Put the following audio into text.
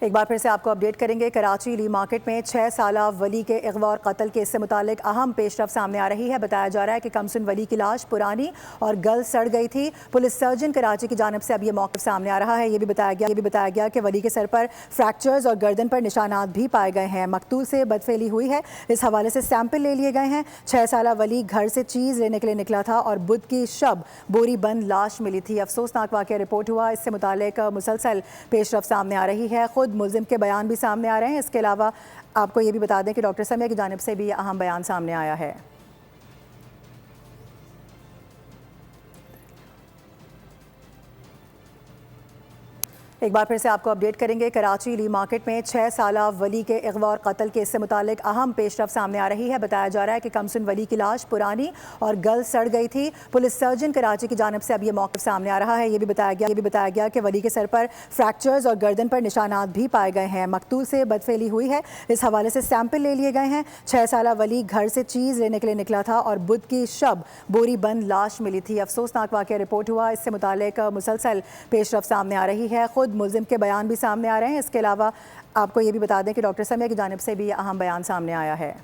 एक बार फिर से आपको अपडेट करेंगे। कराची ली मार्केट में 6 साला वली के अगवा और कत्ल केस से मुतालिक अहम पेशरफ सामने आ रही है। बताया जा रहा है कि कमसुन वली की लाश पुरानी और गल सड़ गई थी। पुलिस सर्जन कराची की जानिब से अब ये मौक़िफ़ सामने आ रहा है। ये भी बताया गया कि वली के सर पर फ्रैक्चर्स और गर्दन पर निशानात भी पाए गए हैं। मकतूल से बदफेली हुई है। इस हवाले से सैंपल ले लिए गए हैं। 6 साला वली घर से चीज़ लेने के लिए निकला था और बुध की शब बोरी बंद लाश मिली थी। अफसोसनाक वाक़या रिपोर्ट हुआ। इससे मुतालिक मुसलसल पेशरफ सामने आ रही है। खुद मुल्ज़िम के बयान भी सामने आ रहे हैं। इसके अलावा आपको ये भी बता दें कि डॉक्टर समिया की जानिब से भी अहम बयान सामने आया है। एक बार फिर से आपको अपडेट करेंगे। कराची ली मार्केट में 6 साला वली के अगवा और कत्ल केस से मुतालिक अहम पेशरफ सामने आ रही है। बताया जा रहा है कि कमसुन वली की लाश पुरानी और गल सड़ गई थी। पुलिस सर्जन कराची की जानिब से अब ये मौक़िफ़ सामने आ रहा है। ये भी बताया गया कि वली के सर पर फ्रैक्चर्स और गर्दन पर निशानात भी पाए गए हैं। मकतूल से बदफेली हुई है। इस हवाले से सैंपल ले लिए गए हैं। 6 साला वली घर से चीज़ लेने के लिए निकला था और बुध की शब बोरी बंद लाश मिली थी। अफसोसनाक वाक़या रिपोर्ट हुआ। इससे मुतालिक मुसलसल पेशरफ सामने आ रही है। खुद मुल्ज़िम के बयान भी सामने आ रहे हैं। इसके अलावा आपको ये भी बता दें कि डॉक्टर समिया की जानिब से भी अहम बयान सामने आया है।